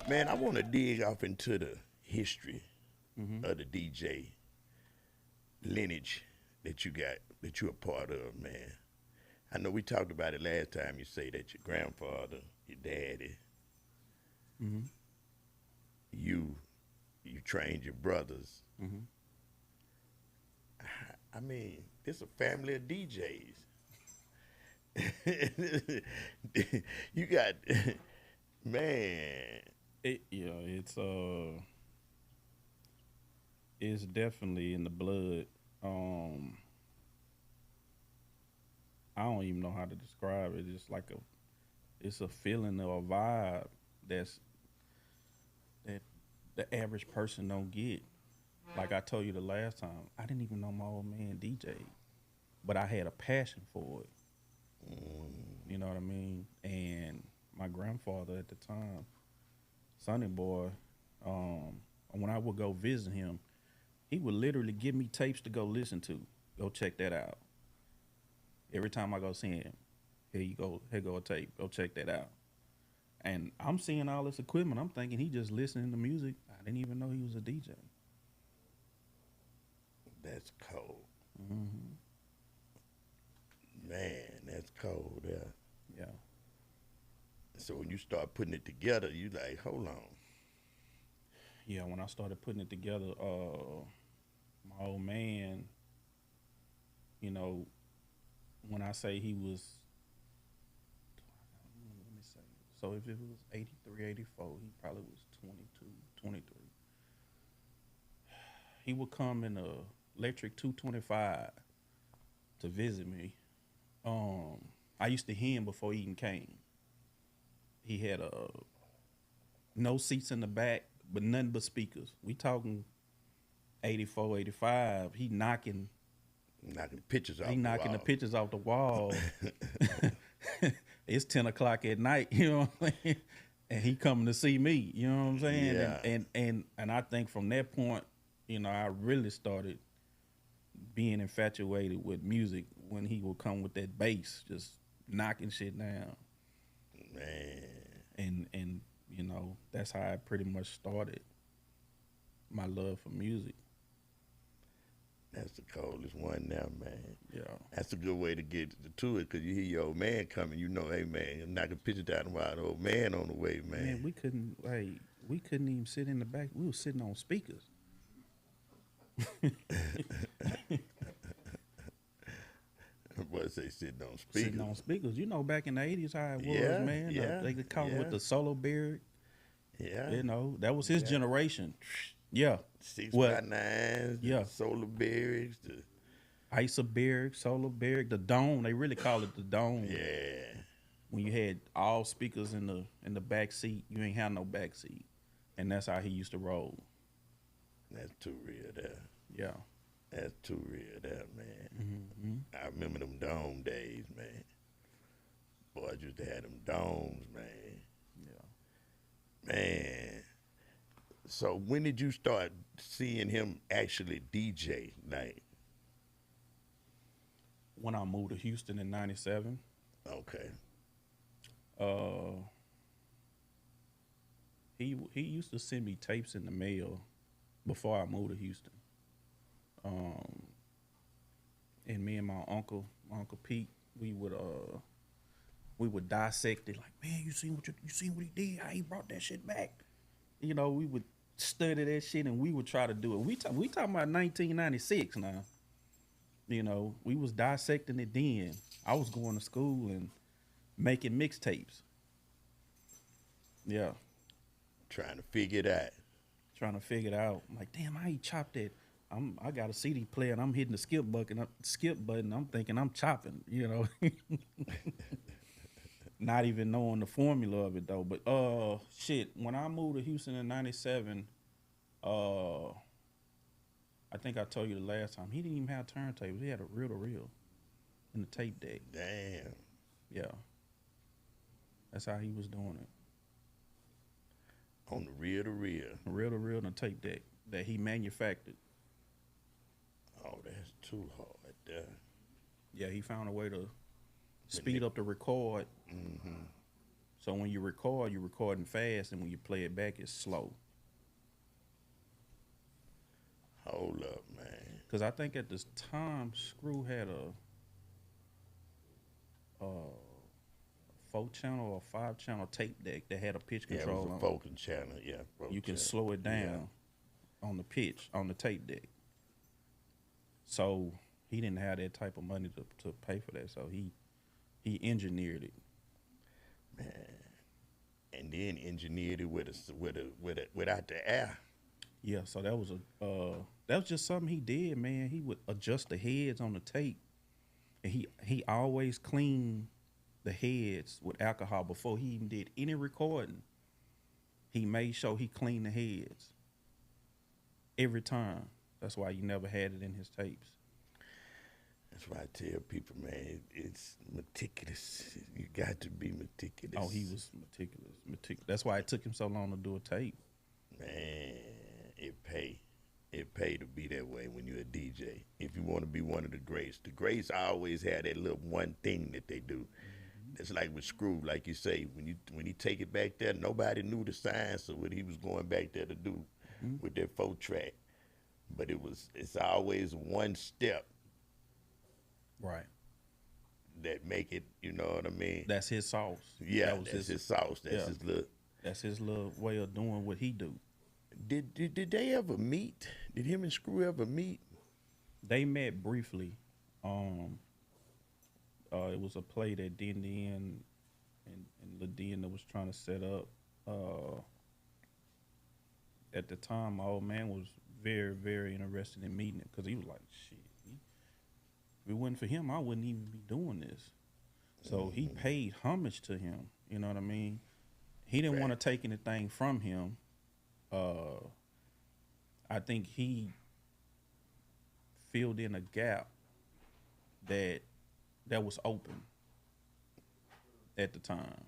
Man, I want to dig off into the history Hmm. of the DJ lineage that you got, that you're a part of, man. I know we talked about it last time. You say that your grandfather, your daddy, Hmm. you, you trained your brothers. Hmm. I mean, it's a family of DJs. You got, man. It's definitely in the blood. Um, I don't even know how to describe it. It's a feeling or a vibe that's that the average person don't get. Like I told you the last time, I didn't even know my old man DJ, but I had a passion for it. Mm, You know what I mean? And my grandfather at the time, Sonny Boy, when I would go visit him, he would literally give me tapes to go listen to. Go check that out. Every time I go see him, here you go, here go a tape. Go check that out. And I'm seeing all this equipment. I'm thinking he just listening to music. I didn't even know he was a DJ. that's cold. Hmm. Man, that's cold. Yeah. Yeah. So when you start putting it together, you like, hold on. Yeah. When I started putting it together, my old man, you know, when I say he was, let me say, so if it was 83, 84, he probably was 22, 23. He would come in a electric 225 to visit me. Um, I used to hear him before he even came. He had no seats in the back, but nothing but speakers. We talking 84, 85. Knocking pictures He off the knocking the wall. pictures off the wall. It's 10 o'clock at night, you know what I'm saying? And he coming to see me, you know what I'm saying? And Yeah. and and and I think from that point, I really started being infatuated with music when he would come with that bass, just knocking shit down. Man, And that's how I pretty much started my love for music. that's the coldest one now, man. Yeah. That's a good way to get to it because you hear your old man coming. You know, hey, man, I'm knocking pictures down the wall. The old man on the way, Man, man. we couldn't even sit in the back. We were sitting on speakers. Boy, say sitting on Sitting speakers. on speakers. Back in the 80s how it was, Yeah, man. yeah, They could call it with yeah, the solo beard. yeah, That was his yeah. generation. Yeah. Six Well, by nines, the yeah. solar berries, the Isoberg, Solo Berg, the dome. They really call it the dome. yeah. When you had all speakers in the back seat, you ain't have no back seat, and that's how he used to roll. That's too real there. Yeah. That's too real there, man. Hmm. I remember them dome days, man. Boys used to have them domes, man. Yeah. Man. So when did you start seeing him actually DJ? Like, When I moved to Houston in '97, okay, uh, he used to send me tapes in the mail before I moved to Houston. Um, and me and my uncle Pete, we would dissect it like, man, you seen what he did? How he brought that shit back? We would study that shit and we would try to do it. We talking about 1996 now. We was dissecting it then. I was going to school and making mixtapes. Yeah, trying to figure it out. trying to figure it out. I'm like, damn, how he chopped that? I got a CD player and I'm hitting the skip button. I'm thinking I'm chopping. Not even knowing the formula of it though. But shit, when I moved to Houston in '97, uh, I think I told you the last time he didn't even have turntables. He had a reel to reel in the tape deck. Damn. Yeah, that's how he was doing it. On the rear to rear. A reel to reel in the tape deck that he manufactured. Oh, that's too hard there. Yeah, he found a way to When speed up the record mm-hmm. So when you record, you're recording fast, and when you play it back, it's slow. Hold up, man. Because I think at this time, Screw had a 4-channel or 5-channel tape deck that had a pitch Yeah, it control was a on it. Vulcan channel. Yeah, Vulcan You can channel. slow it Yeah. down on the pitch on the tape deck. So he didn't have that type of money to pay for that. So he engineered it. And then engineered it without the air. Yeah. So that was just something he did, man. He would adjust the heads on the tape, and he always cleaned the heads with alcohol before he even did any recording. He made sure he cleaned the heads every time. That's why you never had it in his tapes. That's why I tell people, man, it's meticulous. You got to be meticulous. Oh, he was meticulous. That's why it took him so long to do a tape. Man, it pay. It pay to be that way when you're a DJ. If you want to be one of the greats always have that little one thing that they do. It's like with Screw, like you say, when you take it back there, nobody knew the science of what he was going back there to do with that 4-track. But it's always one step Right. that make it, you know what I mean? That's his sauce. Yeah, that's his sauce. That's his little way of doing what he do. Did they ever meet? Did him and Screw ever meet? They met briefly. It was a play that Dindy and Ladina was trying to set up. At the time, my old man was very, very interested in meeting it because he was like, shit, if it wasn't for him, I wouldn't even be doing this. So he paid homage to him. You know what I mean? He didn't want to take anything from him. I think he filled in a gap that was open at the time.